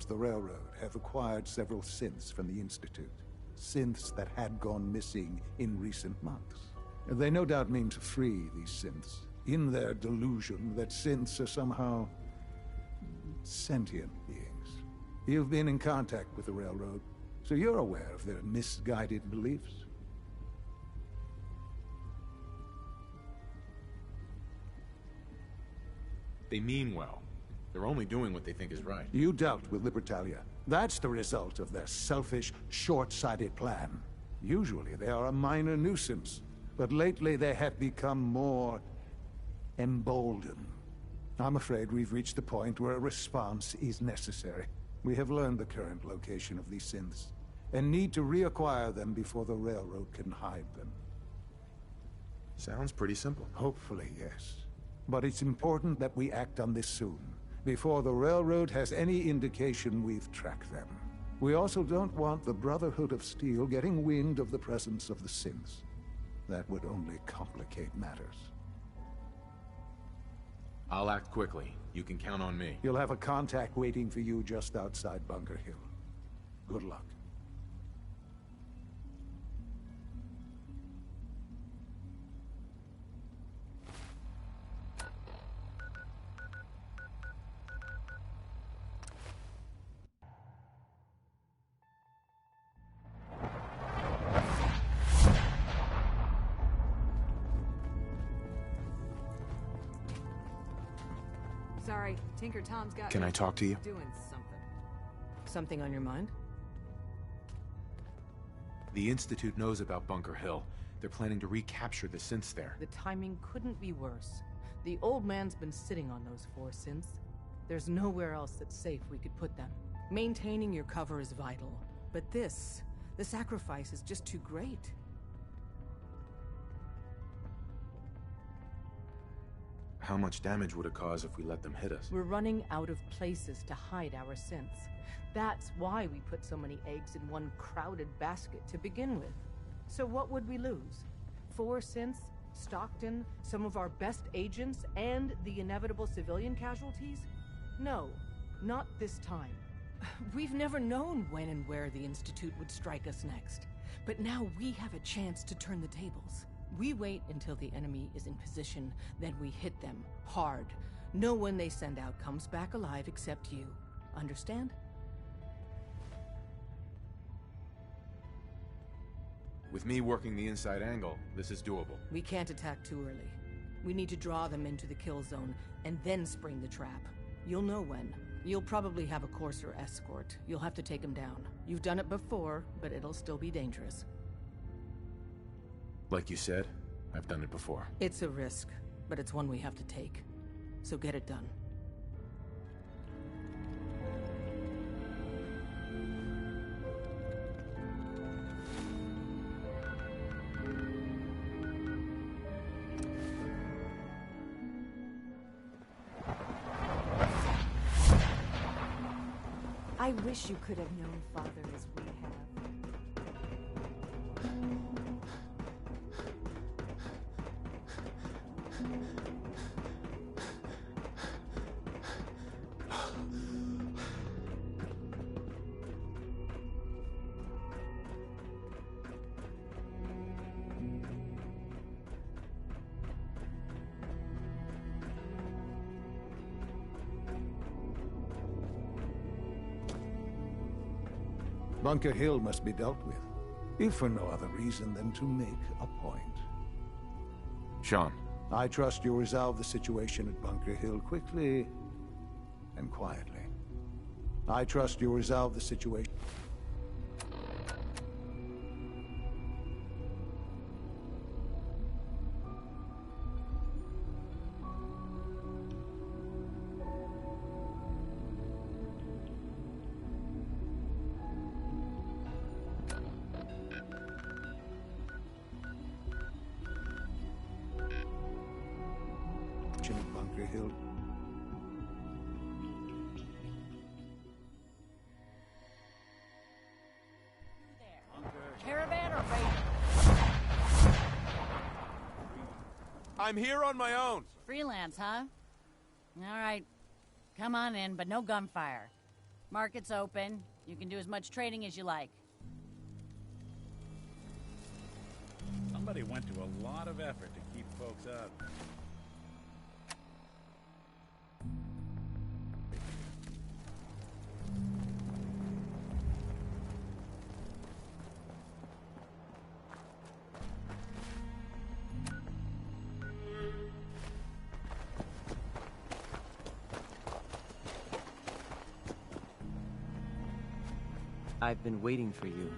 the railroad have acquired several synths from the Institute. Synths that had gone missing in recent months. They no doubt mean to free these synths, in their delusion that synths are somehow sentient beings. You've been in contact with the railroad, so you're aware of their misguided beliefs. They mean well. They're only doing what they think is right. You dealt with Libertalia. That's the result of their selfish, short-sighted plan. Usually they are a minor nuisance, but lately they have become more emboldened. I'm afraid we've reached the point where a response is necessary. We have learned the current location of these synths, and need to reacquire them before the railroad can hide them. Sounds pretty simple. Hopefully, yes. But it's important that we act on this soon, before the railroad has any indication we've tracked them. We also don't want the Brotherhood of Steel getting wind of the presence of the synths. That would only complicate matters. I'll act quickly. You can count on me. You'll have a contact waiting for you just outside Bunker Hill. Good luck. Sorry, Tinker Tom's got Can I talk to you? doing something. Something on your mind? The Institute knows about Bunker Hill. They're planning to recapture the synths there. The timing couldn't be worse. The old man's been sitting on those 4 synths. There's nowhere else that's safe we could put them. Maintaining your cover is vital. But the sacrifice is just too great. How much damage would it cause if we let them hit us? We're running out of places to hide our synths. That's why we put so many eggs in one crowded basket to begin with. So what would we lose? 4 synths, Stockton, some of our best agents, and the inevitable civilian casualties? No, not this time. We've never known when and where the Institute would strike us next. But now we have a chance to turn the tables. We wait until the enemy is in position, then we hit them hard. No one they send out comes back alive except you. Understand? With me working the inside angle, this is doable. We can't attack too early. We need to draw them into the kill zone, and then spring the trap. You'll know when. You'll probably have a Courser escort. You'll have to take them down. You've done it before, but it'll still be dangerous. Like you said, I've done it before. It's a risk, but it's one we have to take. So get it done. I wish you could have known Father as we have. Bunker Hill must be dealt with, if for no other reason than to make a point. Sean. I trust you'll resolve the situation at Bunker Hill quickly and quietly. I trust you'll resolve the situation. At Bunker Hill. Caravan or Raider? I'm here on my own. Freelance, huh? All right. Come on in, but no gunfire. Market's open. You can do as much trading as you like. Somebody went to a lot of effort to keep folks out. I've been waiting for you.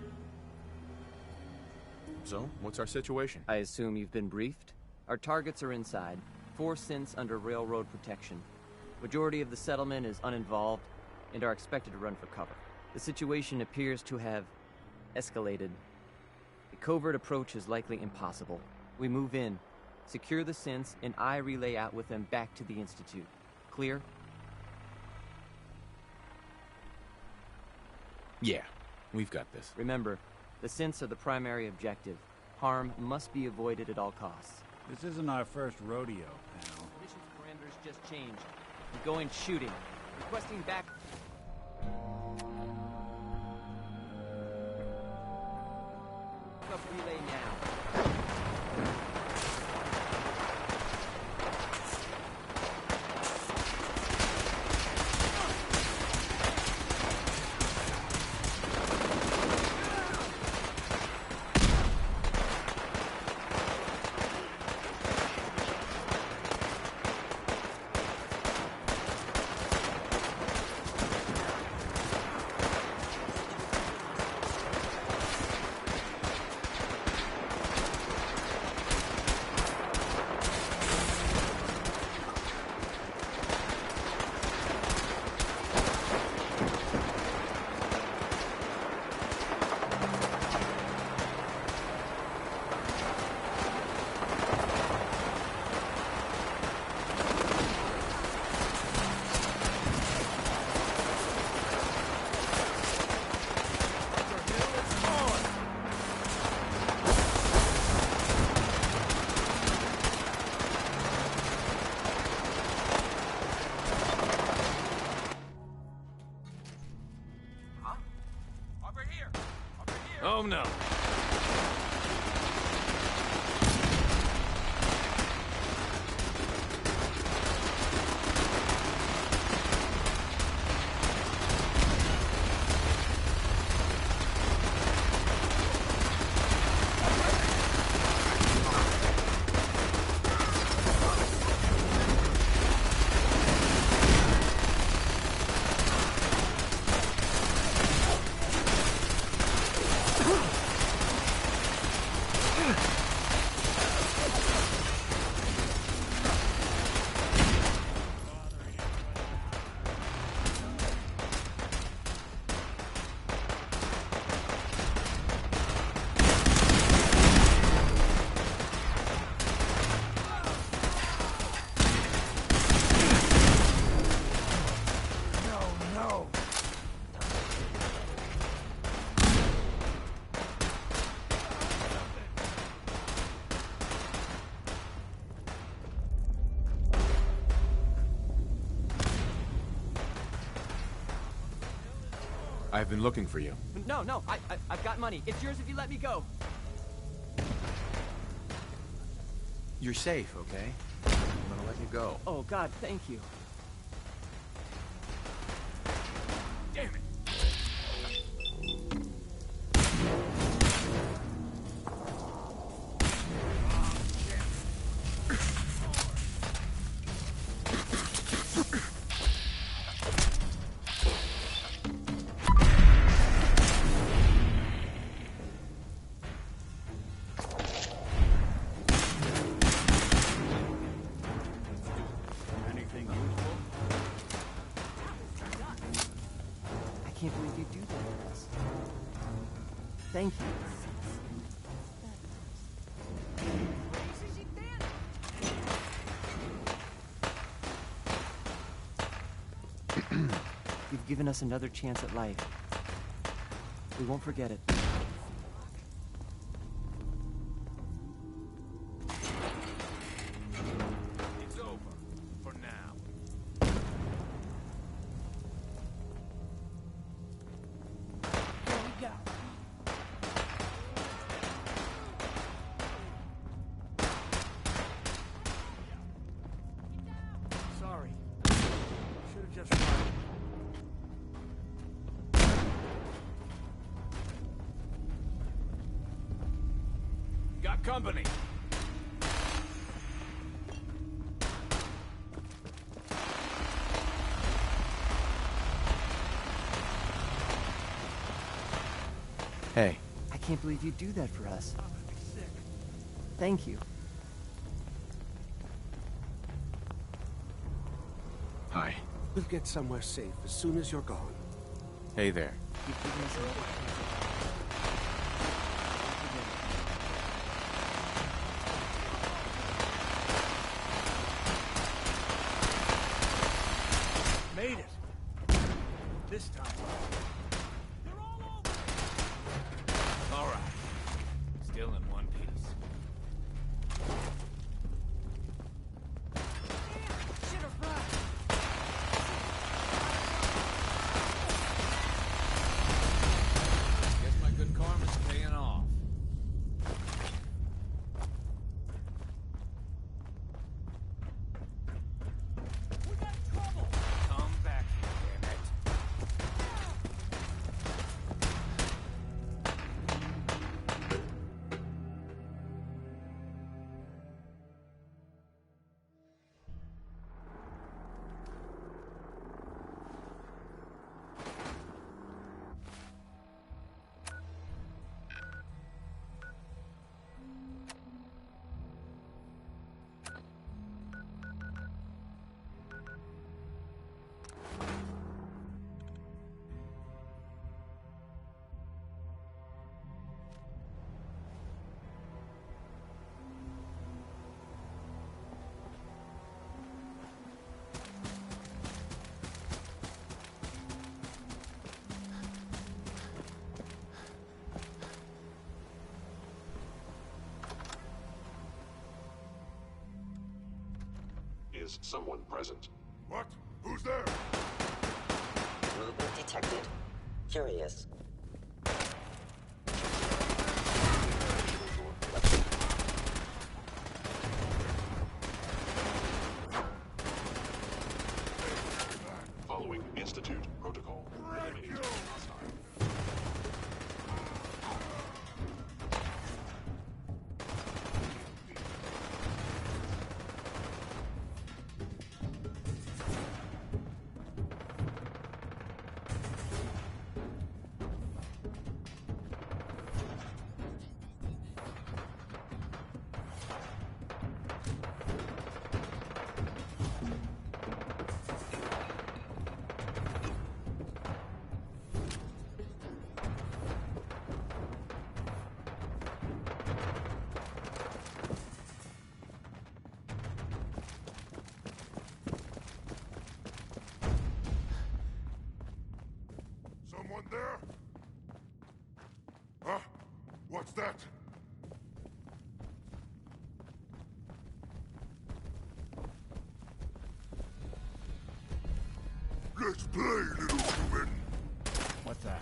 So, what's our situation? I assume you've been briefed? Our targets are inside. 4 synths under railroad protection. Majority of the settlement is uninvolved and are expected to run for cover. The situation appears to have escalated. A covert approach is likely impossible. We move in, secure the synths, and I relay out with them back to the Institute. Clear? Yeah, we've got this. Remember, the synths are the primary objective. Harm must be avoided at all costs. This isn't our first rodeo, pal. Mission's parameters just changed. We're going shooting. Requesting back... Up relay now. Oh no. I've been looking for you. No, I've got money. It's yours if you let me go. You're safe, okay? I'm gonna let you go. Oh, God, thank you. Damn it. Anything useful? I can't believe you do that to us. Thank you. You've given us another chance at life. We won't forget it. It's over. For now. got company. Hey. I can't believe you do that for us. Thank you. Hi. We'll get somewhere safe as soon as you're gone. Hey there. You've given us a Made it. This time. They're all over. All right. Still in one piece. Should have run. Guess my good karma's paying off. We got trouble. Come back here, damn it. Is someone present? What? Who's there? Movement detected. Curious. Following Institute protocol. Eliminate hostile. Someone there? Huh? What's that? Let's play, little human. What's that?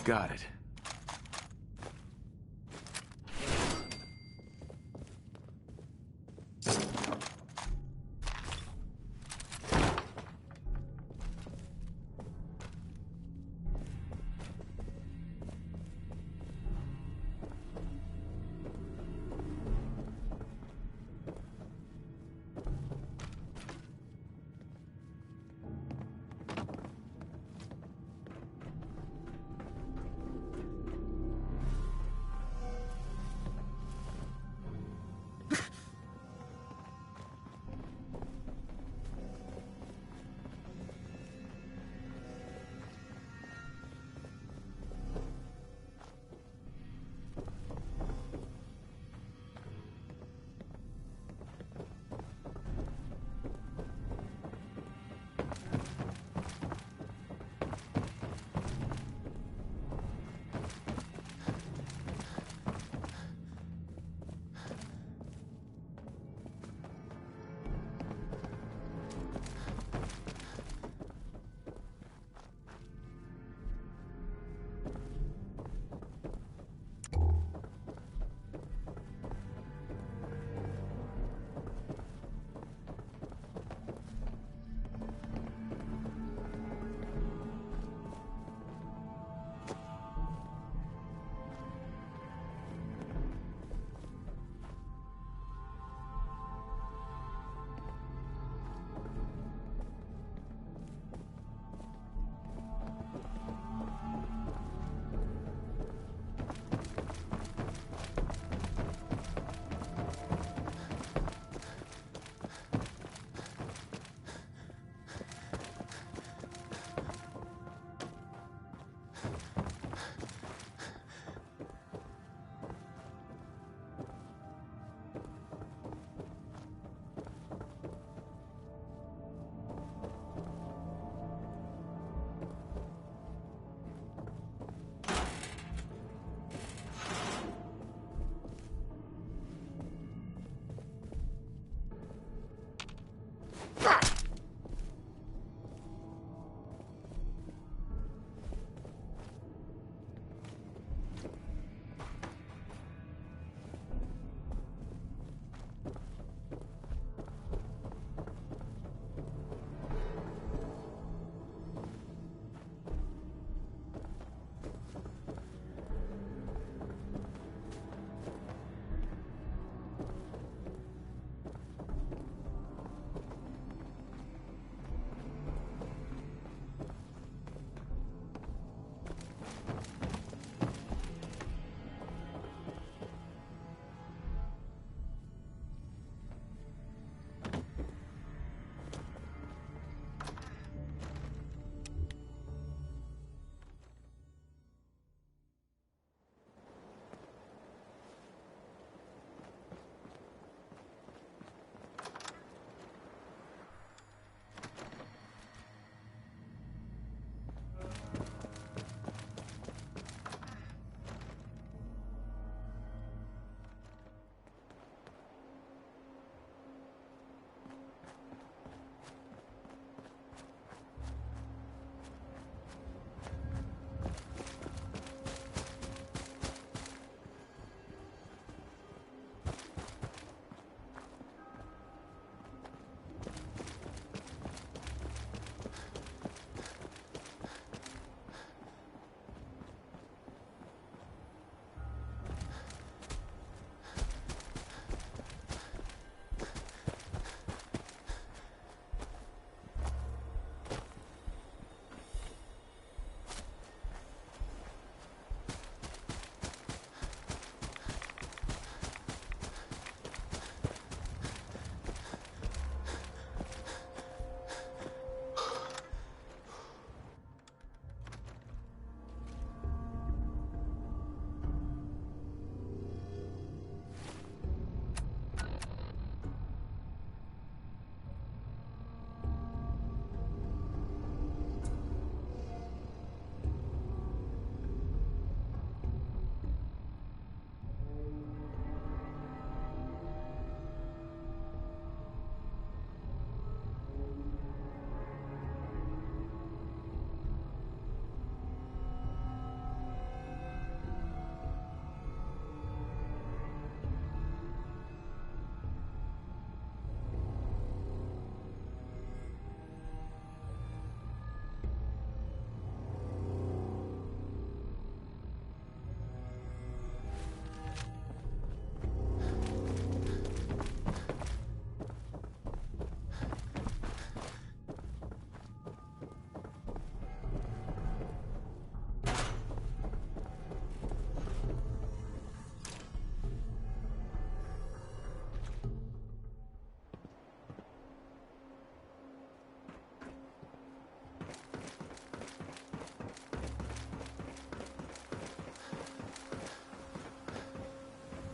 Got it.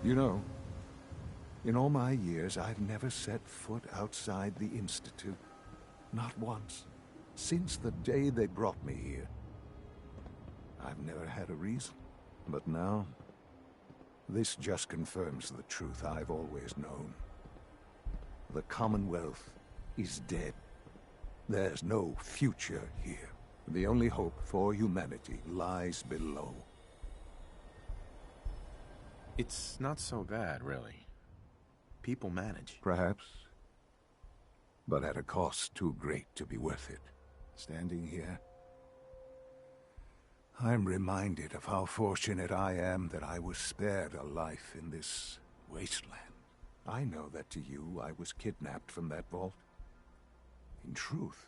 You know, in all my years, I've never set foot outside the Institute. Not once. Since the day they brought me here. I've never had a reason. But now, this just confirms the truth I've always known. The Commonwealth is dead. There's no future here. The only hope for humanity lies below. It's not so bad, really. People manage. Perhaps. But at a cost too great to be worth it. Standing here, I'm reminded of how fortunate I am that I was spared a life in this wasteland. I know that to you, I was kidnapped from that vault. In truth,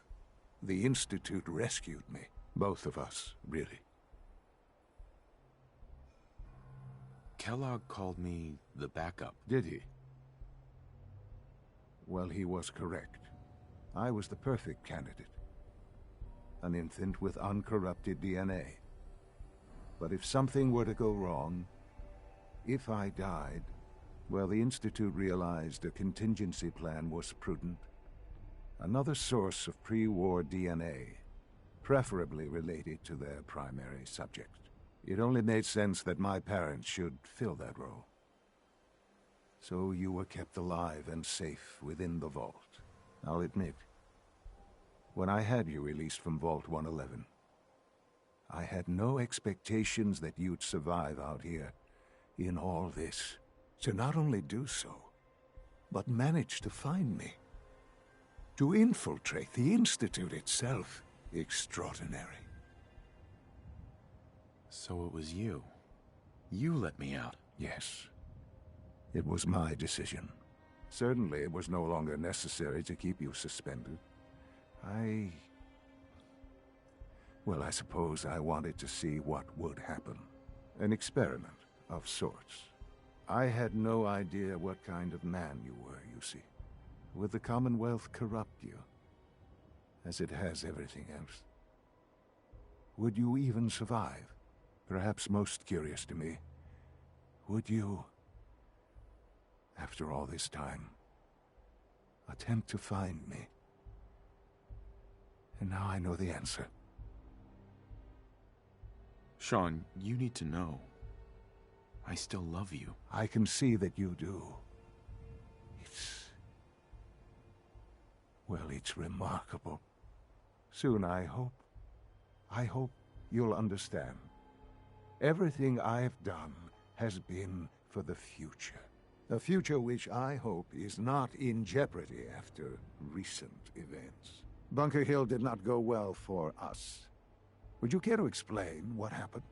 the Institute rescued me. Both of us, really. Kellogg called me the backup. Did he? Well, he was correct. I was the perfect candidate. An infant with uncorrupted DNA. But if something were to go wrong, if I died, well, the Institute realized a contingency plan was prudent. Another source of pre-war DNA, preferably related to their primary subject. It only made sense that my parents should fill that role. So you were kept alive and safe within the vault. I'll admit, when I had you released from Vault 111, I had no expectations that you'd survive out here in all this. To not only do so, but manage to find me. To infiltrate the Institute itself. Extraordinary. So it was you. You let me out. Yes. It was my decision. Certainly it was no longer necessary to keep you suspended. Well, I suppose I wanted to see what would happen. An experiment of sorts. I had no idea what kind of man you were, you see. Would the Commonwealth corrupt you? As it has everything else? Would you even survive? Perhaps most curious to me, would you, after all this time, attempt to find me? And now I know the answer. Sean, you need to know. I still love you. I can see that you do. Well, it's remarkable. Soon, I hope you'll understand. Everything I've done has been for the future. A future which I hope is not in jeopardy after recent events. Bunker Hill did not go well for us. Would you care to explain what happened?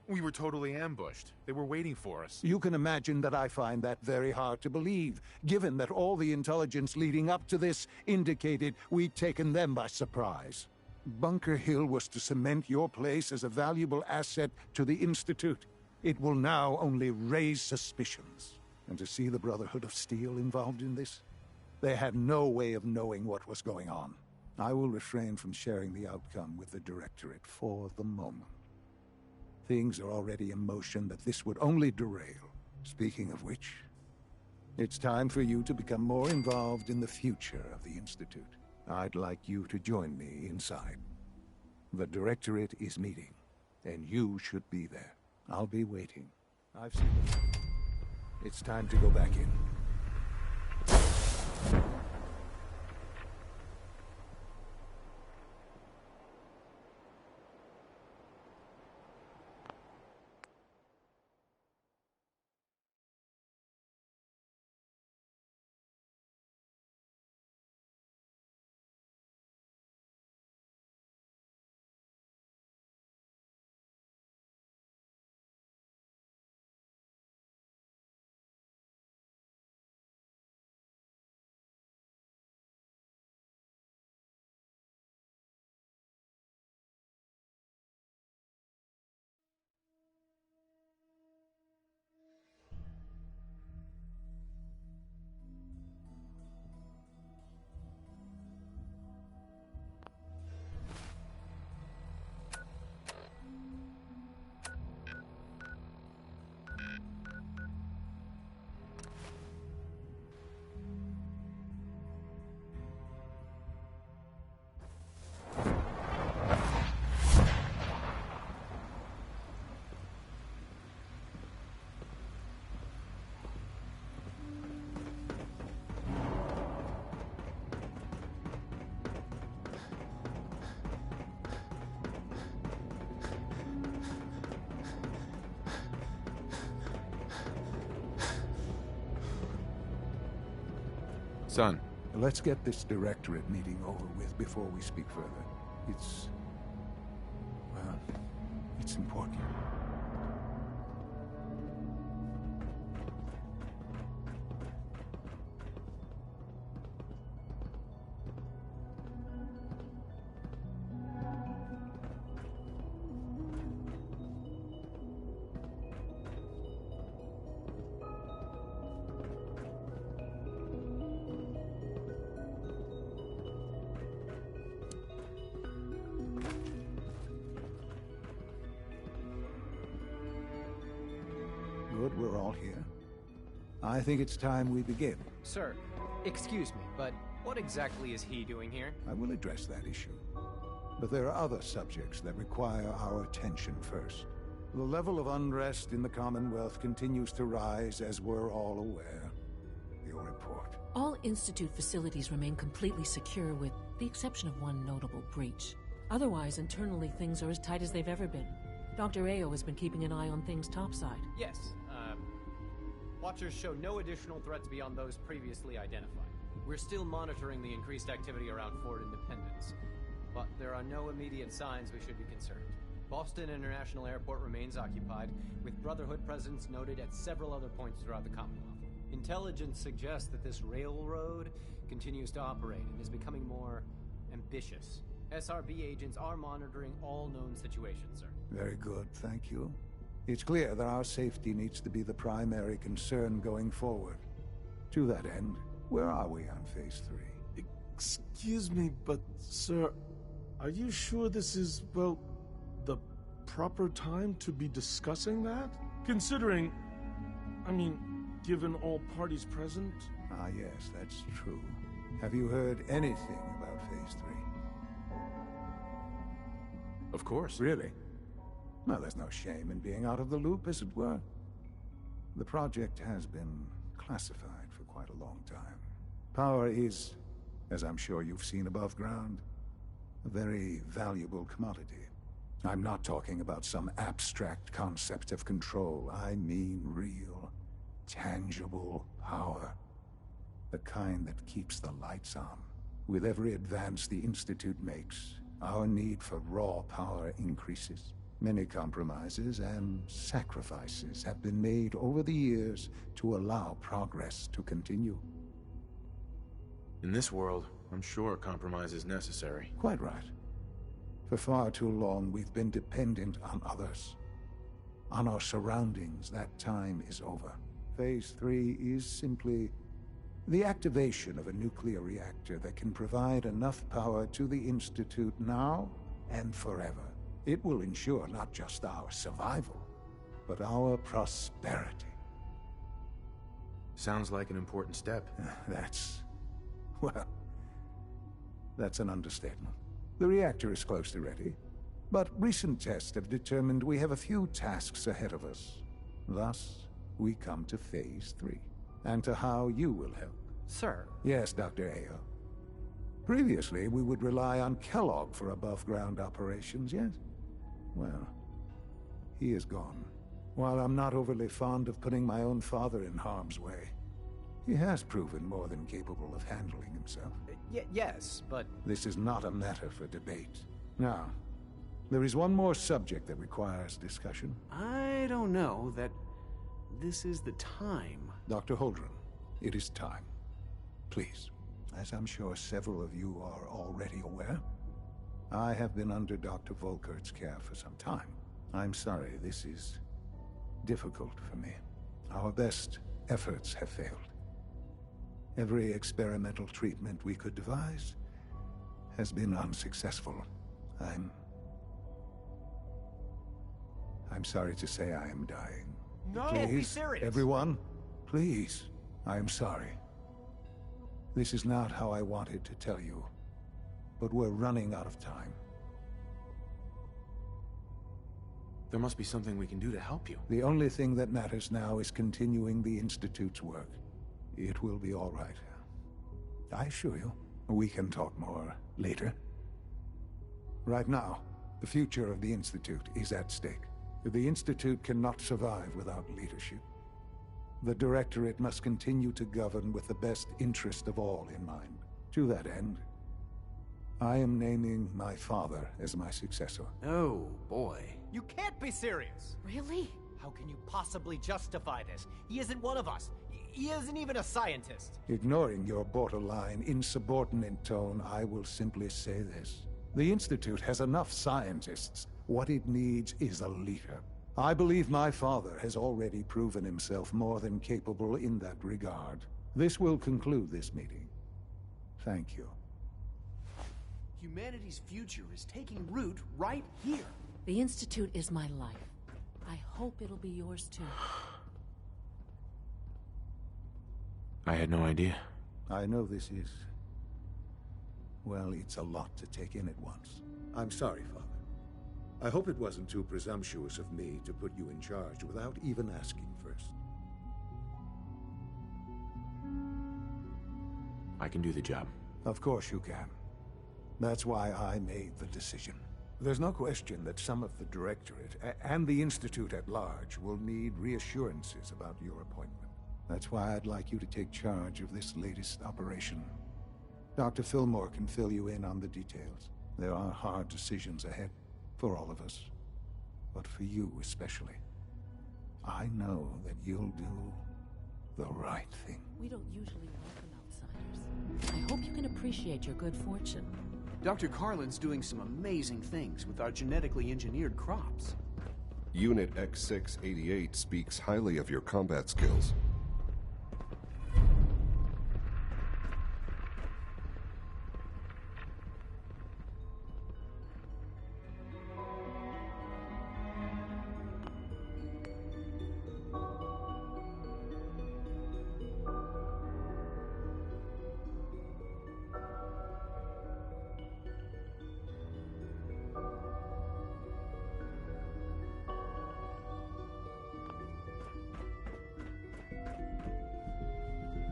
We were totally ambushed. They were waiting for us. You can imagine that I find that very hard to believe, given that all the intelligence leading up to this indicated we'd taken them by surprise. Bunker Hill was to cement your place as a valuable asset to the Institute. It will now only raise suspicions. And to see the Brotherhood of Steel involved in this? They had no way of knowing what was going on. I will refrain from sharing the outcome with the Directorate for the moment. Things are already in motion that this would only derail. Speaking of which, it's time for you to become more involved in the future of the Institute. I'd like you to join me inside. The Directorate is meeting, and you should be there. I'll be waiting. I've seen it. It's time to go back in. Son. Let's get this directorate meeting over with before we speak further. It's... well, it's important. Good, we're all here. I think it's time we begin. Sir, excuse me, but what exactly is he doing here? I will address that issue. But there are other subjects that require our attention first. The level of unrest in the Commonwealth continues to rise, as we're all aware. Your report. All Institute facilities remain completely secure with the exception of one notable breach. Otherwise, internally, things are as tight as they've ever been. Dr. Ayo has been keeping an eye on things topside. Yes, Watchers show no additional threats beyond those previously identified. We're still monitoring the increased activity around Fort Independence, but there are no immediate signs we should be concerned. Boston International Airport remains occupied, with Brotherhood presence noted at several other points throughout the Commonwealth. Intelligence suggests that this railroad continues to operate and is becoming more ambitious. SRB agents are monitoring all known situations, sir. Very good, thank you. It's clear that our safety needs to be the primary concern going forward. To that end, where are we on Phase 3? Excuse me, but, sir, are you sure this is, well, the proper time to be discussing that? Considering, given all parties present? Ah, yes, that's true. Have you heard anything about Phase 3? Of course. Really? Well, there's no shame in being out of the loop, as it were. The project has been classified for quite a long time. Power is, as I'm sure you've seen above ground, a very valuable commodity. I'm not talking about some abstract concept of control. I mean real, tangible power. The kind that keeps the lights on. With every advance the Institute makes, our need for raw power increases. Many compromises and sacrifices have been made over the years to allow progress to continue. In this world, I'm sure compromise is necessary. Quite right. For far too long, we've been dependent on others. On our surroundings. That time is over. Phase 3 is simply the activation of a nuclear reactor that can provide enough power to the Institute now and forever. It will ensure not just our survival, but our prosperity. Sounds like an important step. That's an understatement. The reactor is close to ready, but recent tests have determined we have a few tasks ahead of us. Thus, we come to Phase 3, and to how you will help. Sir? Yes, Dr. Ayo. Previously, we would rely on Kellogg for above-ground operations, yes? Well, he is gone. While I'm not overly fond of putting my own father in harm's way, he has proven more than capable of handling himself. Yes, but... This is not a matter for debate. Now, there is one more subject that requires discussion. I don't know that this is the time. Dr. Holdren, it is time. Please, as I'm sure several of you are already aware, I have been under Dr. Volkert's care for some time. I'm sorry, this is difficult for me. Our best efforts have failed. Every experimental treatment we could devise has been unsuccessful. I'm sorry to say I am dying. No, please, be serious. Everyone, please, I am sorry. This is not how I wanted to tell you, but we're running out of time. There must be something we can do to help you. The only thing that matters now is continuing the Institute's work. It will be all right. I assure you, we can talk more later. Right now, the future of the Institute is at stake. The Institute cannot survive without leadership. The Directorate must continue to govern with the best interest of all in mind. To that end, I am naming my father as my successor. Oh, boy. You can't be serious! Really? How can you possibly justify this? He isn't one of us. He isn't even a scientist. Ignoring your borderline, insubordinate tone, I will simply say this. The Institute has enough scientists. What it needs is a leader. I believe my father has already proven himself more than capable in that regard. This will conclude this meeting. Thank you. Humanity's future is taking root right here. The Institute is my life. I hope it'll be yours too. I had no idea. I know this is... well, it's a lot to take in at once. I'm sorry, Father. I hope it wasn't too presumptuous of me to put you in charge without even asking first. I can do the job. Of course you can. That's why I made the decision. There's no question that some of the Directorate and the Institute at large will need reassurances about your appointment. That's why I'd like you to take charge of this latest operation. Dr. Fillmore can fill you in on the details. There are hard decisions ahead for all of us, but for you especially. I know that you'll do the right thing. We don't usually welcome outsiders. I hope you can appreciate your good fortune. Dr. Carlin's doing some amazing things with our genetically engineered crops. Unit X688 speaks highly of your combat skills.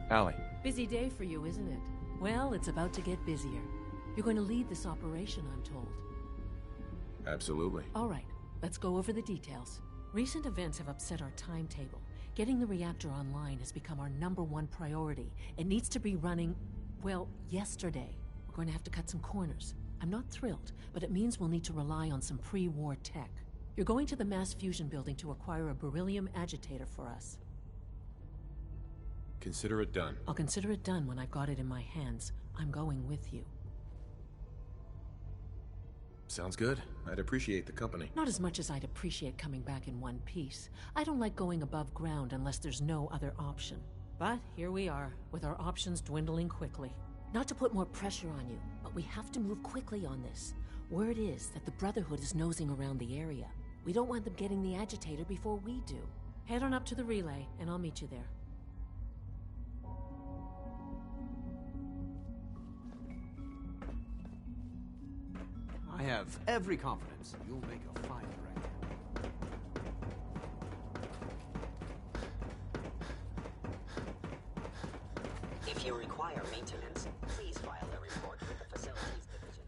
Allie. Busy day for you, isn't it? Well, it's about to get busier. You're going to lead this operation, I'm told. Absolutely. All right, let's go over the details. Recent events have upset our timetable. Getting the reactor online has become our #1 priority. It needs to be running, well, yesterday. We're going to have to cut some corners. I'm not thrilled, but it means we'll need to rely on some pre-war tech. You're going to the mass fusion building to acquire a beryllium agitator for us. Consider it done. I'll consider it done when I've got it in my hands. I'm going with you. Sounds good. I'd appreciate the company. Not as much as I'd appreciate coming back in one piece. I don't like going above ground unless there's no other option. But here we are, with our options dwindling quickly. Not to put more pressure on you, but we have to move quickly on this. Word is that the Brotherhood is nosing around the area. We don't want them getting the agitator before we do. Head on up to the relay, and I'll meet you there. I have every confidence you'll make a fine director. If you require maintenance, please file a report with the Facilities Division.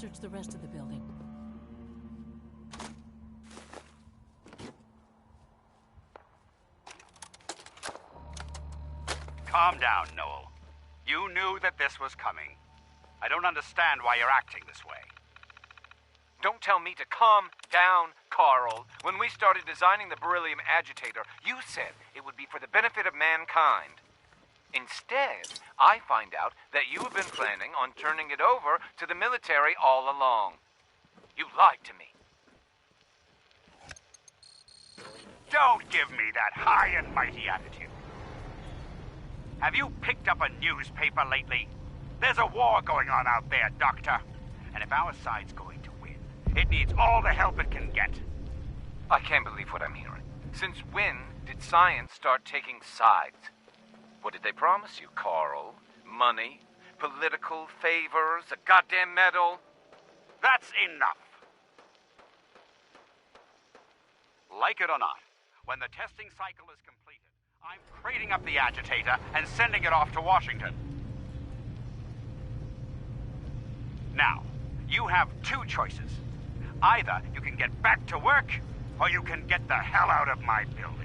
search the rest of the building. Calm down, Noel. You knew that this was coming. I don't understand why you're acting this way. Don't tell me to calm down, Carl. When we started designing the beryllium agitator, you said it would be for the benefit of mankind. Instead, I find out that you have been planning on turning it over to the military all along. You lied to me. Don't give me that high and mighty attitude. Have you picked up a newspaper lately? There's a war going on out there, Doctor. And if our side's going to win, it needs all the help it can get. I can't believe what I'm hearing. Since when did science start taking sides? What did they promise you, Carl? Money? Political favors? A goddamn medal? That's enough. Like it or not, when the testing cycle is completed, I'm crating up the agitator and sending it off to Washington. Now, you have two choices. Either you can get back to work, or you can get the hell out of my building.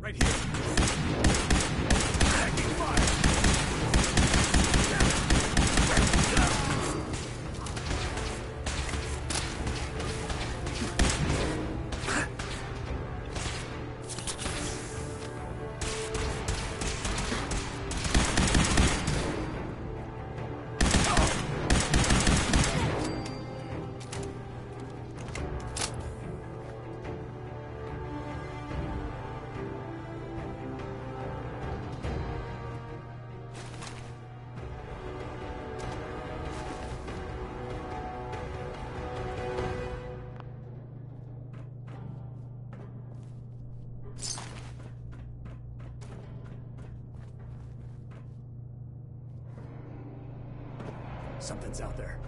Right here. Taking fire. Something's out there.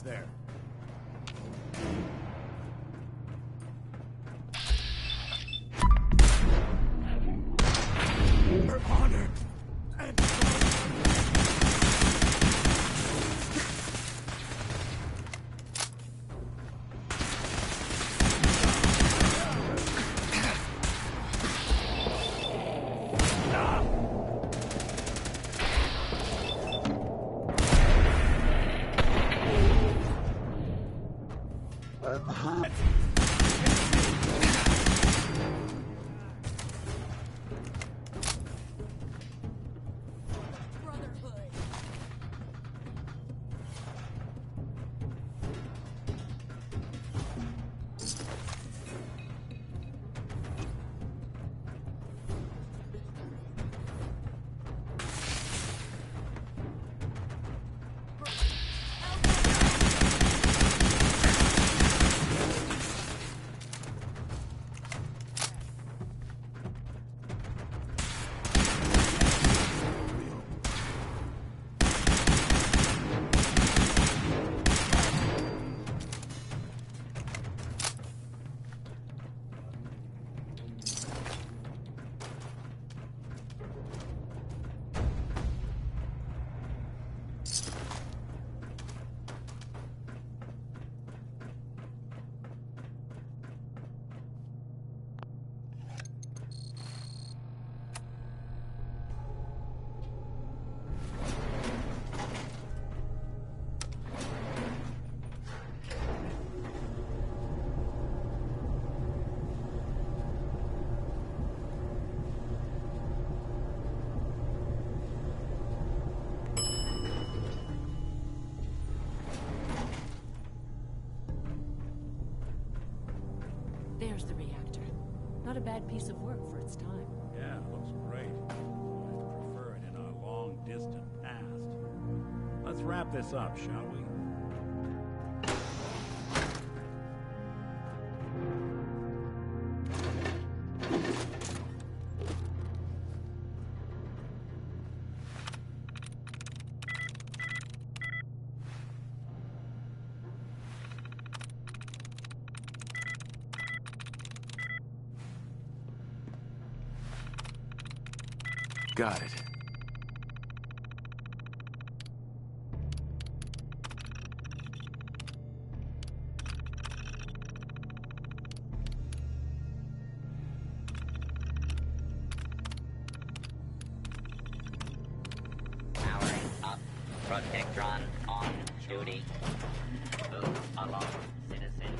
There. Her honor and There's the reactor. Not a bad piece of work for its time. Yeah, looks great. I'd prefer it in our long, distant past. Let's wrap this up, shall we? Got it. Powering up. Protectron duty. Move along, citizen.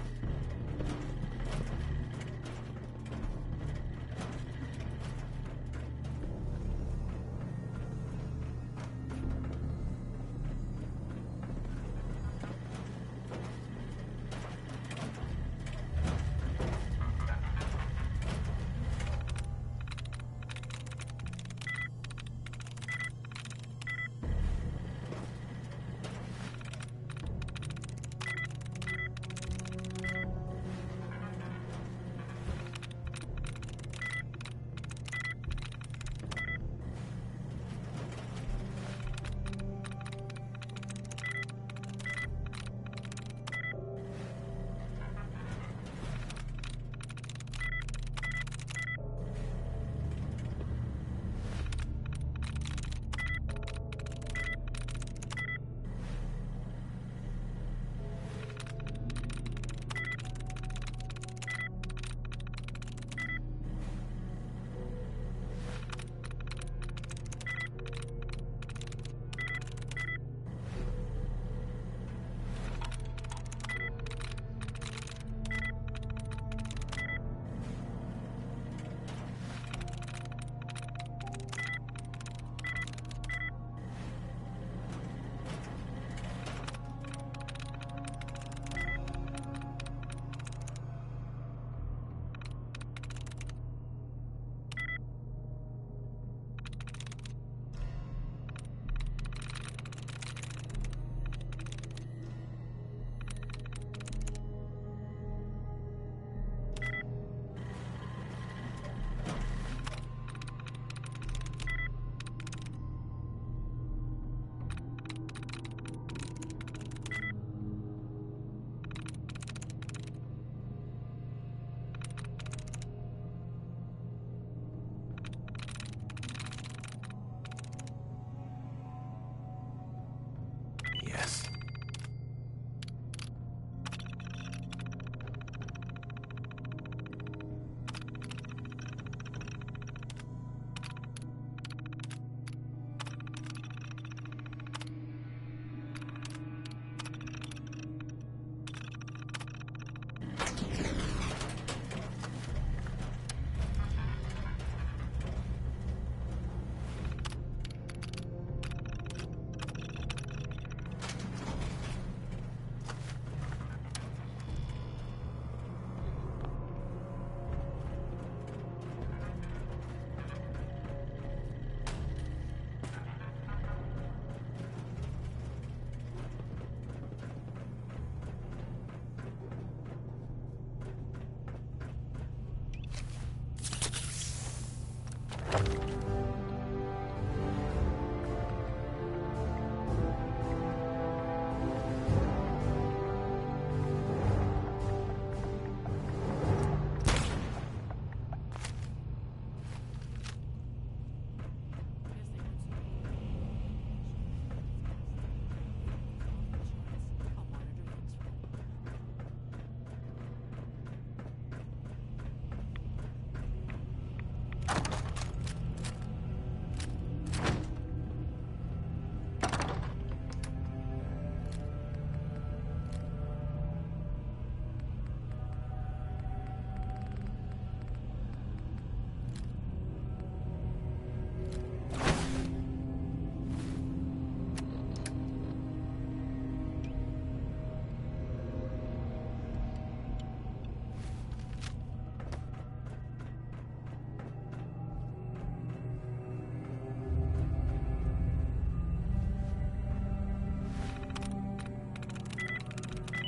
Yes.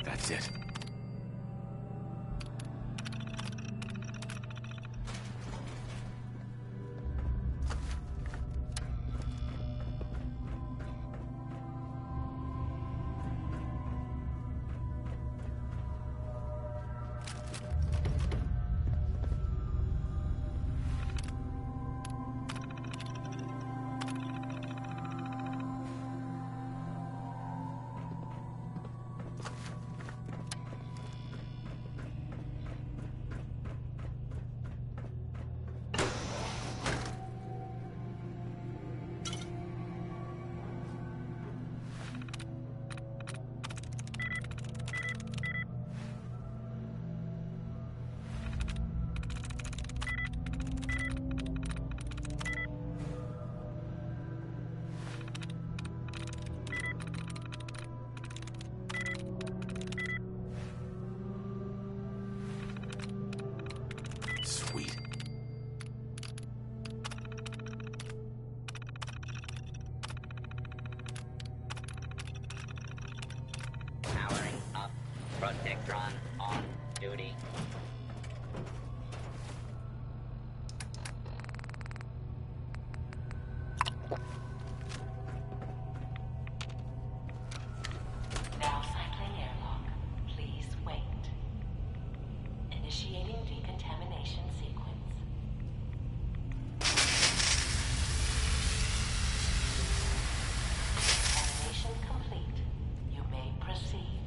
That's it. Sweet. Powering up. Protectron on duty. Now cycling airlock. Please wait. Initiating decontamination sequence. Decontamination complete. You may proceed.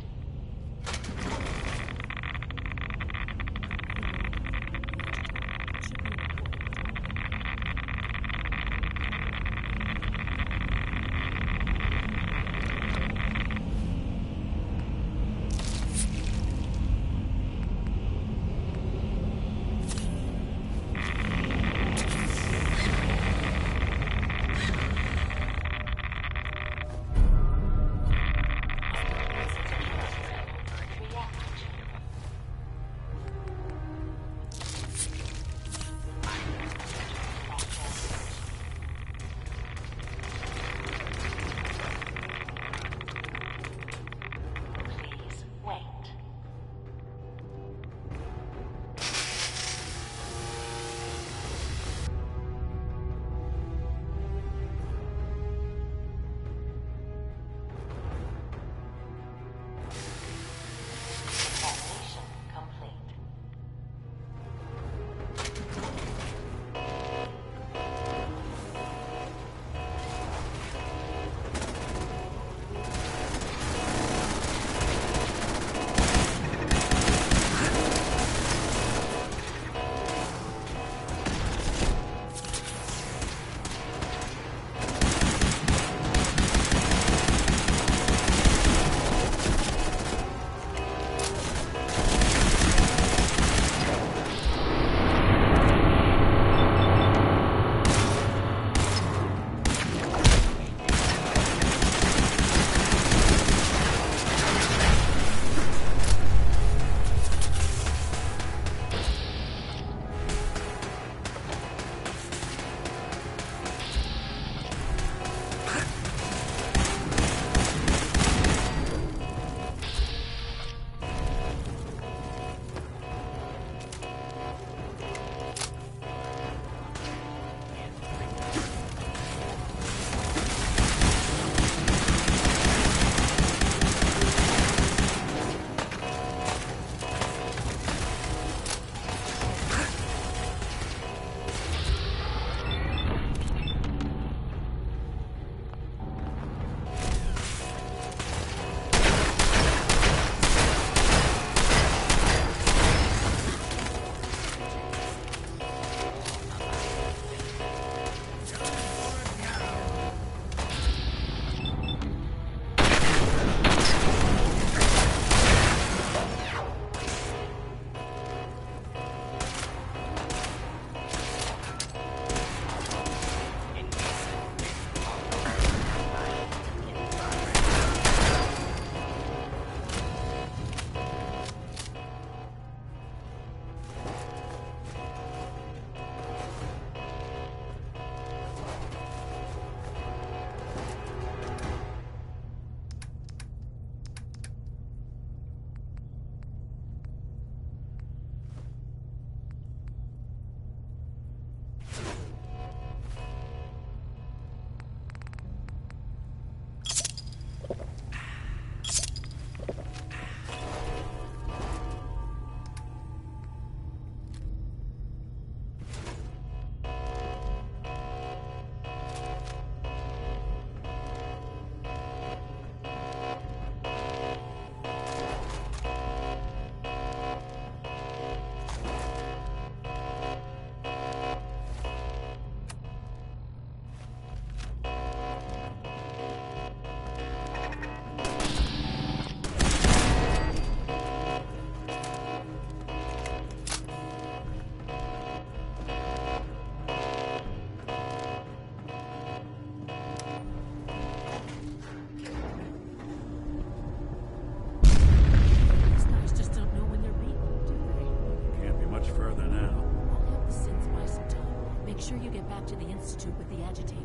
back to the Institute with the agitator.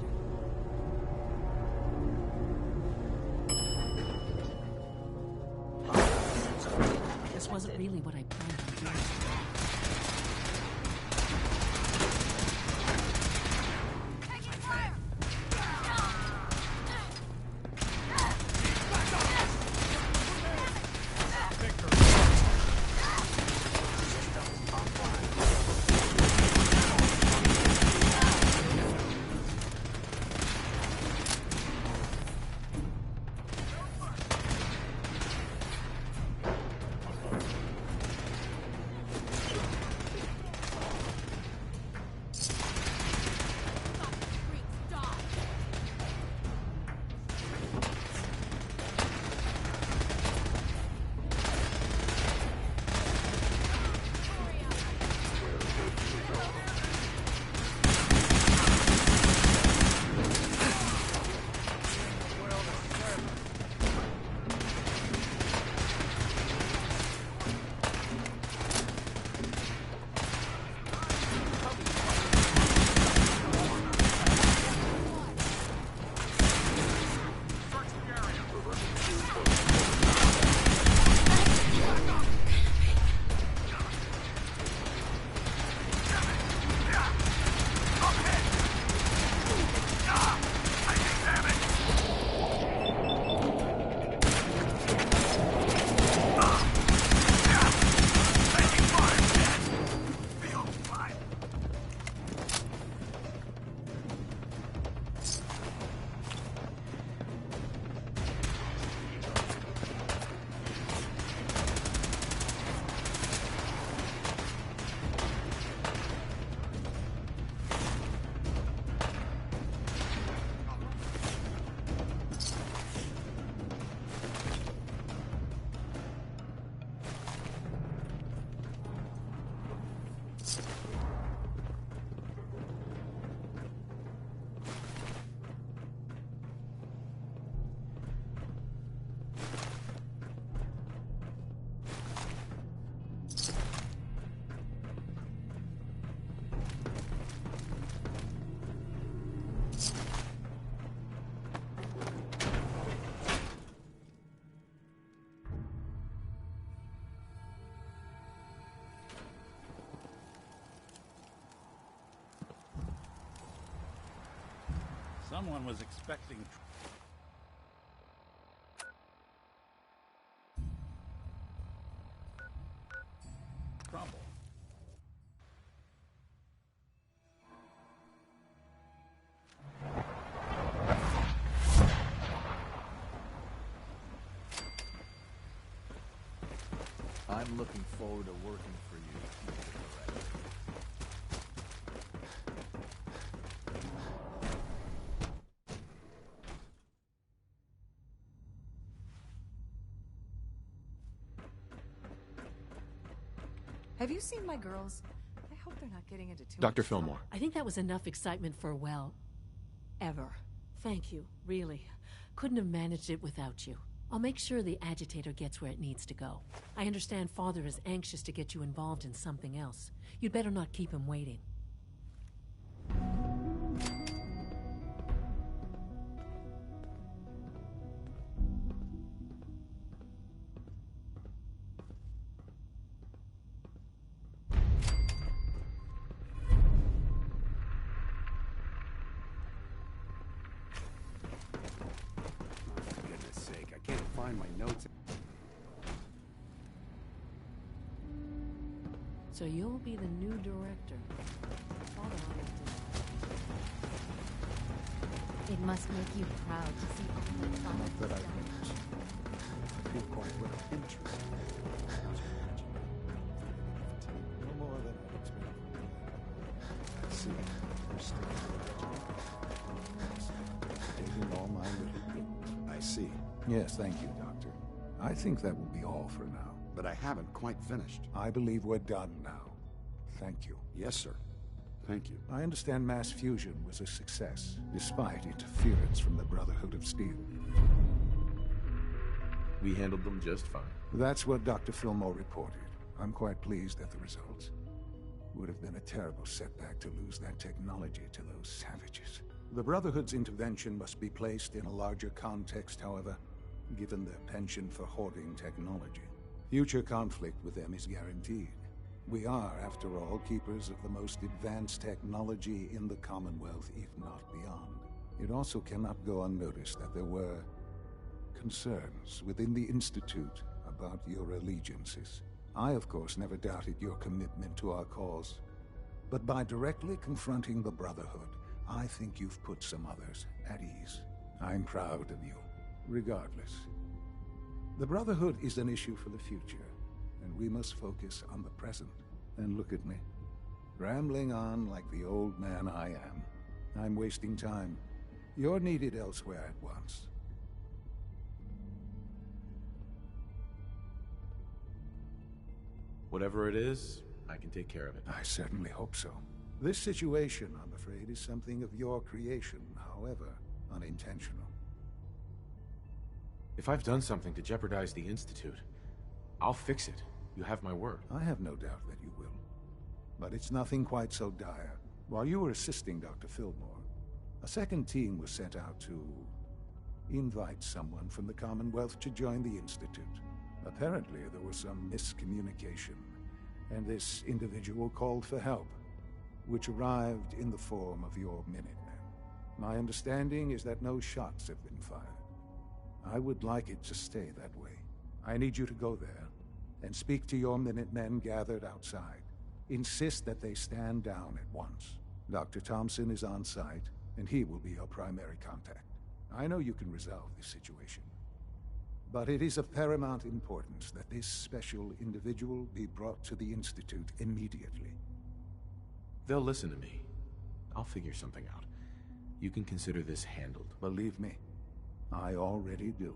This wasn't really what I planned on doing. Someone was expecting trouble. I'm looking forward to working for you. Have you seen my girls? I hope they're not getting into too Dr. much Fillmore. I think that was enough excitement for, well, ever. Thank you, really. Couldn't have managed it without you. I'll make sure the agitator gets where it needs to go. I understand Father is anxious to get you involved in something else. You'd better not keep him waiting. So you'll be the new director. It must make you proud to see all the fun That I feel quite well interested. No more than I expected. I see. You're sticking to taking all my little bits. I see. Yes, thank you, Doctor. I think that will be all for now. But I haven't quite finished. I believe we're done now. Thank you. Yes, sir. Thank you. I understand mass fusion was a success, despite interference from the Brotherhood of Steel. We handled them just fine. That's what Dr. Fillmore reported. I'm quite pleased at the results. Would have been a terrible setback to lose that technology to those savages. The Brotherhood's intervention must be placed in a larger context, however, given their penchant for hoarding technology. Future conflict with them is guaranteed. We are, after all, keepers of the most advanced technology in the Commonwealth, if not beyond. It also cannot go unnoticed that there were concerns within the Institute about your allegiances. I, of course, never doubted your commitment to our cause. But by directly confronting the Brotherhood, I think you've put some others at ease. I'm proud of you, regardless. The Brotherhood is an issue for the future, and we must focus on the present. And look at me, rambling on like the old man I am. I'm wasting time. You're needed elsewhere at once. Whatever it is, I can take care of it. I certainly hope so. This situation, I'm afraid, is something of your creation, however unintentional. If I've done something to jeopardize the Institute, I'll fix it. You have my word. I have no doubt that you will. But it's nothing quite so dire. While you were assisting Dr. Fillmore, a second team was sent out to invite someone from the Commonwealth to join the Institute. Apparently, there was some miscommunication, and this individual called for help, which arrived in the form of your Minutemen. My understanding is that no shots have been fired. I would like it to stay that way. I need you to go there and speak to your Minutemen gathered outside. Insist that they stand down at once. Dr. Thompson is on site, and he will be your primary contact. I know you can resolve this situation, but it is of paramount importance that this special individual be brought to the Institute immediately. They'll listen to me. I'll figure something out. You can consider this handled. Believe me, I already do.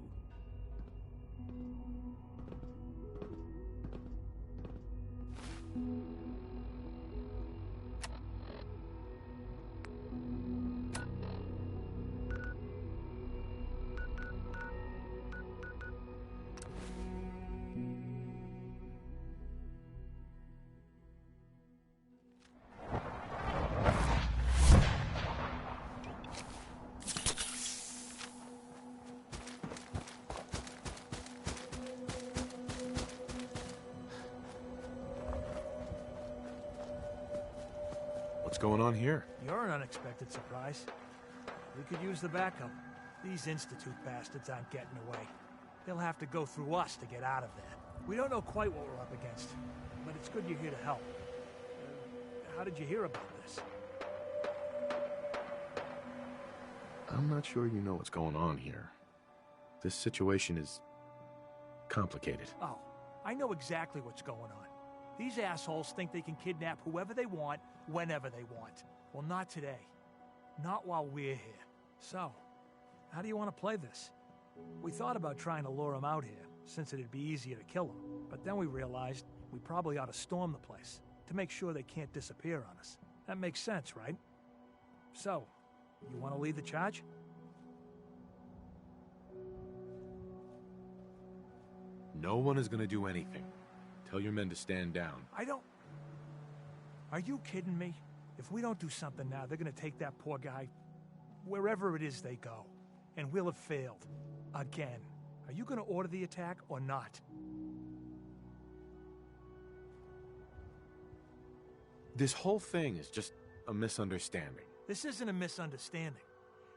What's going on here? You're an unexpected surprise. We could use the backup. These Institute bastards aren't getting away. They'll have to go through us to get out of there. We don't know quite what we're up against, but it's good you're here to help. How did you hear about this? I'm not sure you know what's going on here. This situation is complicated. Oh, I know exactly what's going on. These assholes think they can kidnap whoever they want, whenever they want. Well, not today. Not while we're here. So, how do you want to play this? We thought about trying to lure them out here, since it'd be easier to kill them. But then we realized we probably ought to storm the place, to make sure they can't disappear on us. That makes sense, right? So, you want to lead the charge? No one is going to do anything. Tell your men to stand down. Are you kidding me? If we don't do something now, they're gonna take that poor guy wherever it is they go. And we'll have failed. Again. Are you gonna order the attack or not? This whole thing is just a misunderstanding. This isn't a misunderstanding.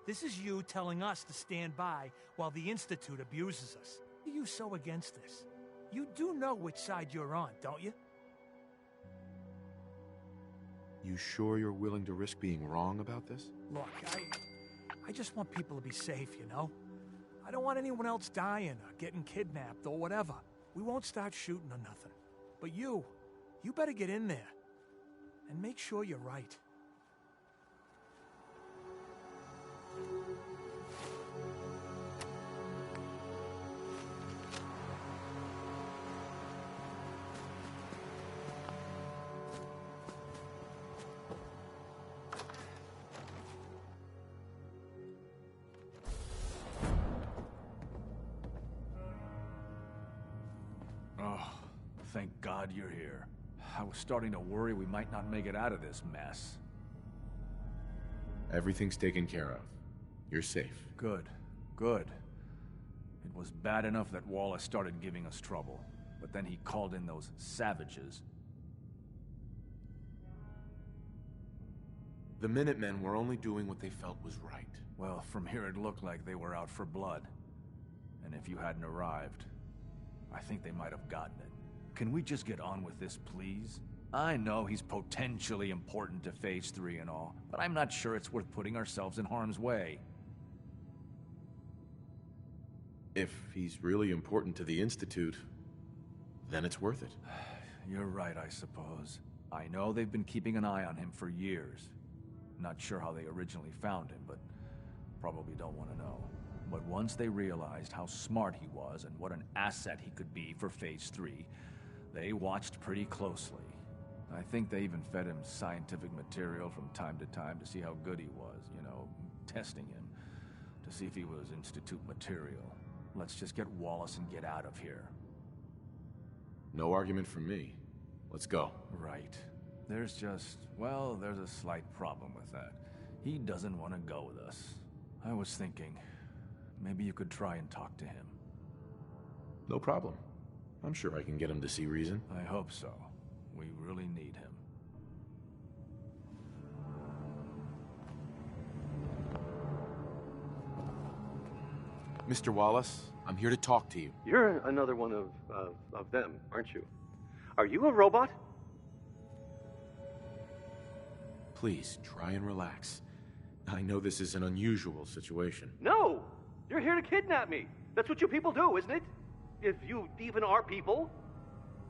This is you telling us to stand by while the Institute abuses us. Why are you so against this? You do know which side you're on, don't you? You sure you're willing to risk being wrong about this? Look, I just want people to be safe, you know? I don't want anyone else dying or getting kidnapped or whatever. We won't start shooting or nothing. But you better get in there and make sure you're right. Oh, thank God you're here. I was starting to worry we might not make it out of this mess. Everything's taken care of. You're safe. Good. Good. It was bad enough that Wallace started giving us trouble, but then he called in those savages. The Minutemen were only doing what they felt was right. Well, from here it looked like they were out for blood. And if you hadn't arrived, I think they might have gotten it. Can we just get on with this, please? I know he's potentially important to Phase 3 and all, but I'm not sure it's worth putting ourselves in harm's way. If he's really important to the Institute, then it's worth it. You're right, I suppose. I know they've been keeping an eye on him for years. Not sure how they originally found him, but probably don't want to know. But once they realized how smart he was and what an asset he could be for Phase 3, they watched pretty closely. I think they even fed him scientific material from time to time to see how good he was, you know, testing him, to see if he was Institute material. Let's just get Wallace and get out of here. No argument from me. Let's go. Right. There's just, well, there's a slight problem with that. He doesn't want to go with us. I was thinking, maybe you could try and talk to him. No problem. I'm sure I can get him to see reason. I hope so. We really need him. Mr. Wallace, I'm here to talk to you. You're another one of them, aren't you? Are you a robot? Please, try and relax. I know this is an unusual situation. No! You're here to kidnap me. That's what you people do, isn't it? If you even are people.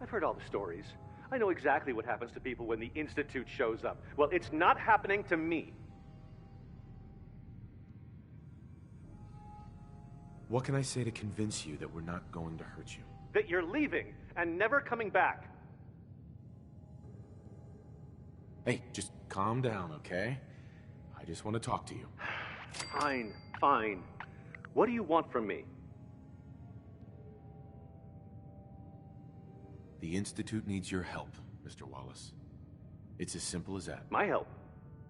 I've heard all the stories. I know exactly what happens to people when the Institute shows up. Well, it's not happening to me. What can I say to convince you that we're not going to hurt you? That you're leaving and never coming back. Hey, just calm down, okay? I just want to talk to you. Fine, fine. What do you want from me? The Institute needs your help, Mr. Wallace. It's as simple as that. My help?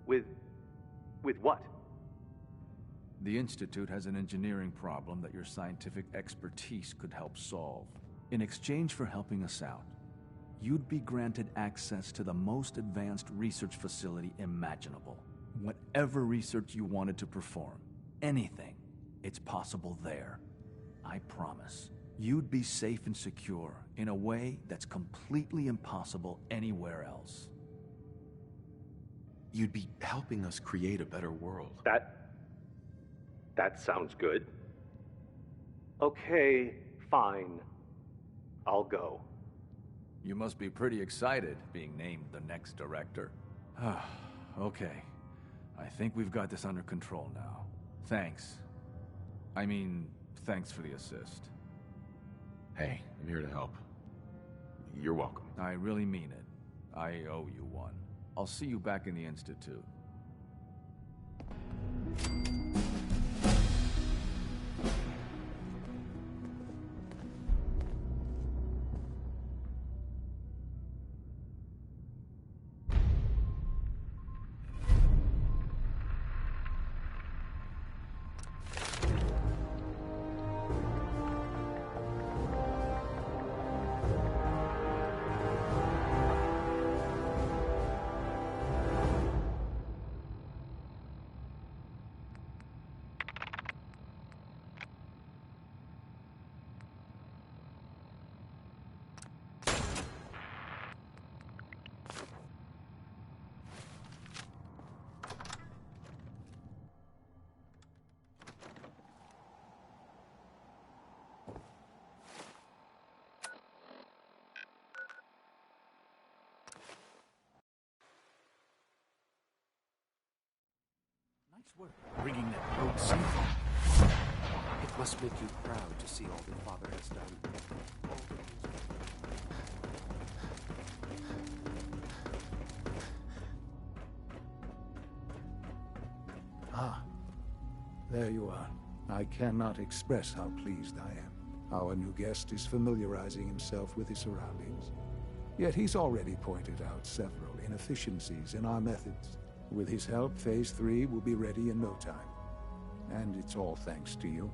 With what? The Institute has an engineering problem that your scientific expertise could help solve. In exchange for helping us out, you'd be granted access to the most advanced research facility imaginable. Whatever research you wanted to perform, anything, it's possible there. I promise. You'd be safe and secure in a way that's completely impossible anywhere else. You'd be helping us create a better world. That sounds good. Okay, fine. I'll go. You must be pretty excited being named the next director. Okay. I think we've got this under control now. Thanks. I mean, thanks for the assist. Hey, I'm here to help. You're welcome. I really mean it. I owe you one. I'll see you back in the Institute. Nice work bringing that road safe. It must make you proud to see all your father has done. Ah, there you are. I cannot express how pleased I am. Our new guest is familiarizing himself with his surroundings. Yet he's already pointed out several inefficiencies in our methods. With his help, Phase 3 will be ready in no time. And it's all thanks to you.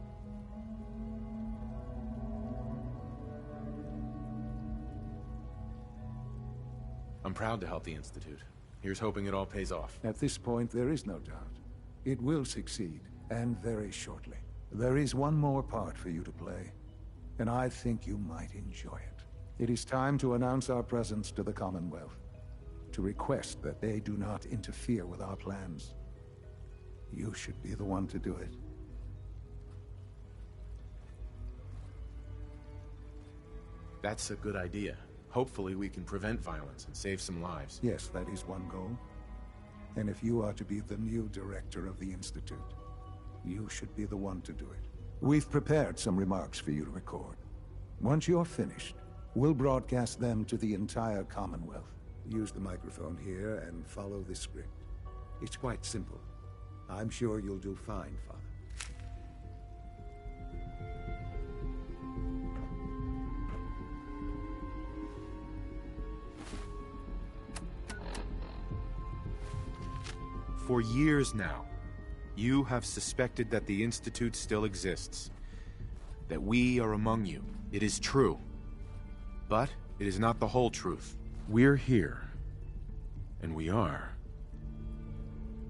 I'm proud to help the Institute. Here's hoping it all pays off. At this point, there is no doubt. It will succeed, and very shortly. There is one more part for you to play, and I think you might enjoy it. It is time to announce our presence to the Commonwealth, to request that they do not interfere with our plans. You should be the one to do it. That's a good idea. Hopefully we can prevent violence and save some lives. Yes, that is one goal. And if you are to be the new director of the Institute, you should be the one to do it. We've prepared some remarks for you to record. Once you're finished, we'll broadcast them to the entire Commonwealth. Use the microphone here and follow this script. It's quite simple. I'm sure you'll do fine, Father. For years now, you have suspected that the Institute still exists. That we are among you. It is true. But it is not the whole truth. We're here. And we are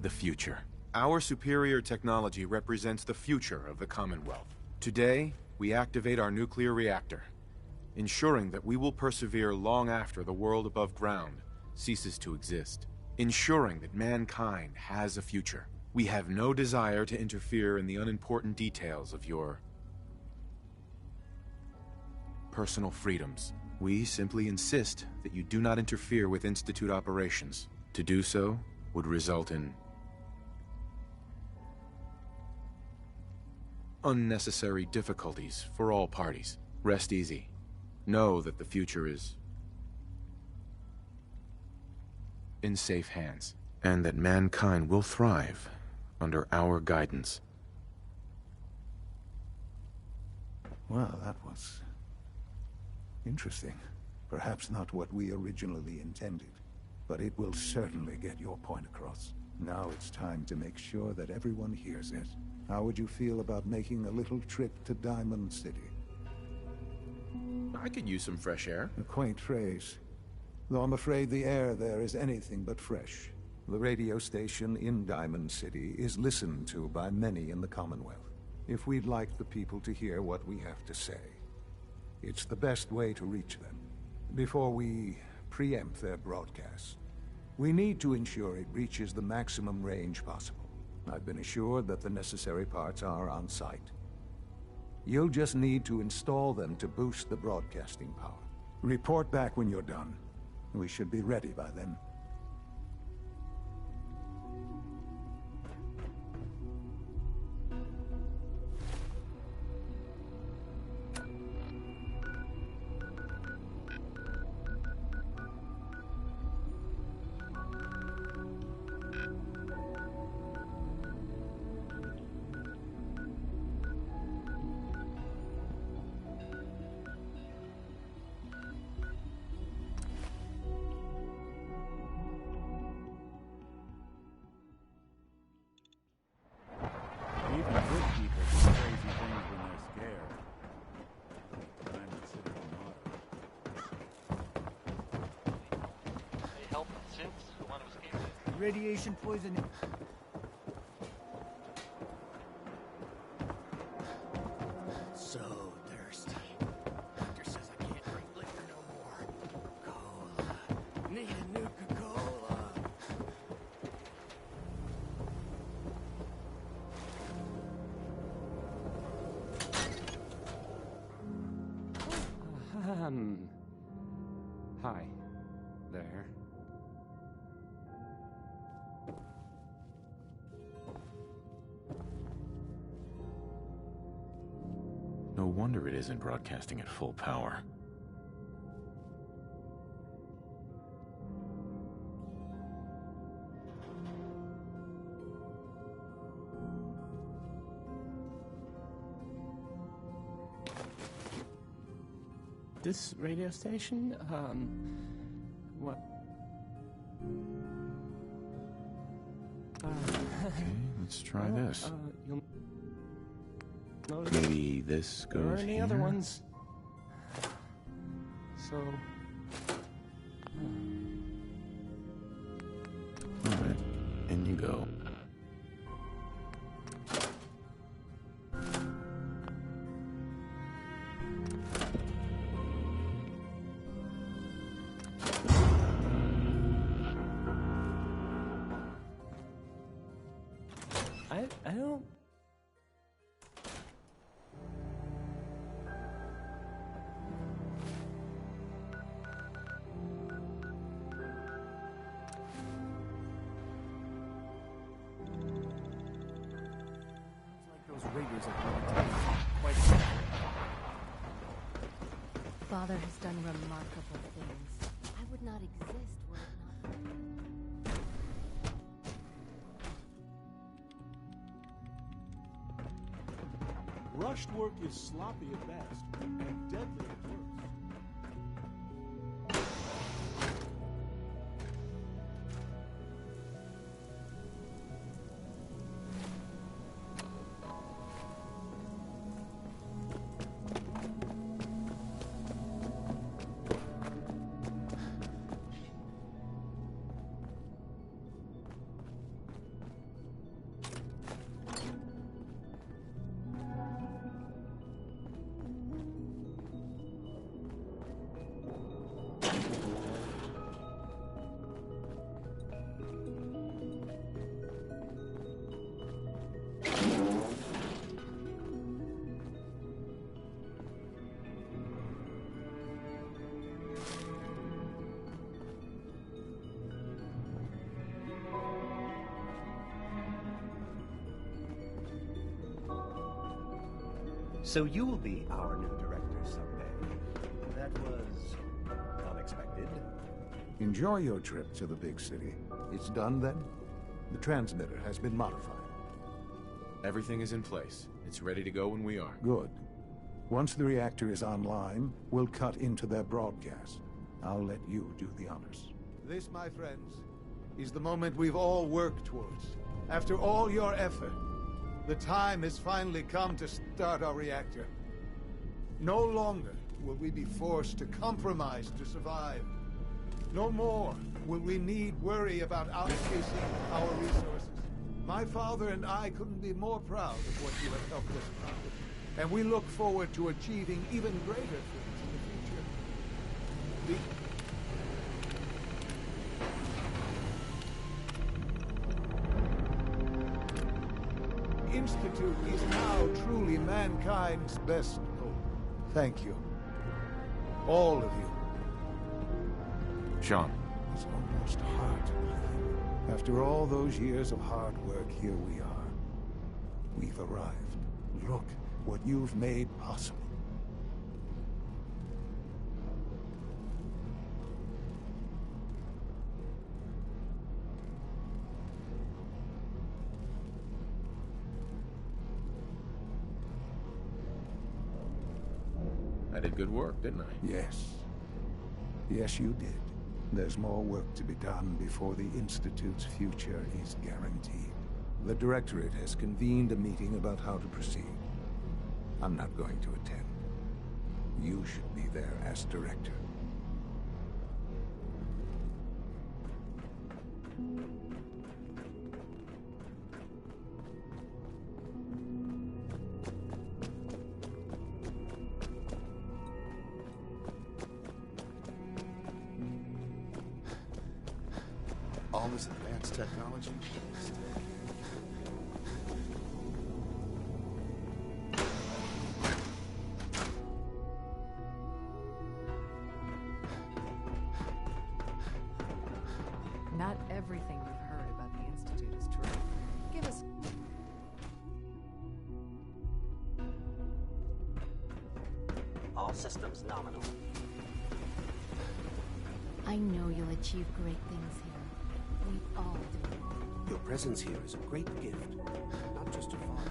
the future. Our superior technology represents the future of the Commonwealth. Today, we activate our nuclear reactor, ensuring that we will persevere long after the world above ground ceases to exist. Ensuring that mankind has a future. We have no desire to interfere in the unimportant details of your personal freedoms. We simply insist that you do not interfere with Institute operations. To do so would result in unnecessary difficulties for all parties. Rest easy. Know that the future is in safe hands, and that mankind will thrive under our guidance. Well, that was interesting. Perhaps not what we originally intended, but it will certainly get your point across. Now it's time to make sure that everyone hears it. How would you feel about making a little trip to Diamond City? I could use some fresh air. A quaint phrase, though I'm afraid the air there is anything but fresh. The radio station in Diamond City is listened to by many in the Commonwealth. If we'd like the people to hear what we have to say, it's the best way to reach them. Before we preempt their broadcast, we need to ensure it reaches the maximum range possible. I've been assured that the necessary parts are on site. You'll just need to install them to boost the broadcasting power. Report back when you're done. We should be ready by then. Even good people do crazy things when they're scared. I'm considered modern. They help since who want to escape it. Radiation poisoning. So thirsty. Doctor says I can't drink liquor no more. Cola. Need a Nuka-Cola. Hi. There. No wonder it isn't broadcasting at full power. This radio station, What? Okay, let's try this. You'll notice Maybe this there goes aren't any here? other ones. So... Alright, in you go. I don't... Those raiders are quite... Father has done remarkable things. I would not exist were it not for him. Rushed work is sloppy at best, and deadly at worst. So you will be our new director someday. That was unexpected. Enjoy your trip to the big city. It's done then? The transmitter has been modified. Everything is in place. It's ready to go when we are. Good. Once the reactor is online, we'll cut into their broadcast. I'll let you do the honors. This, my friends, is the moment we've all worked towards. After all your effort, the time has finally come to start our reactor. No longer will we be forced to compromise to survive. No more will we need worry about outpacing our resources. My father and I couldn't be more proud of what you have helped us accomplish, and we look forward to achieving even greater things in the future. The Institute is now truly mankind's best hope. Thank you. All of you. Sean. It's almost hard to believe. After all those years of hard work, here we are. We've arrived. Look what you've made possible. I did good work, didn't I? Yes. Yes, you did. There's more work to be done before the Institute's future is guaranteed. The Directorate has convened a meeting about how to proceed. I'm not going to attend. You should be there as Director. All this advanced technology? Not everything you've heard about the Institute is true. Give us... All systems nominal. I know you'll achieve great things here. We all do. Your presence here is a great gift, not just to father,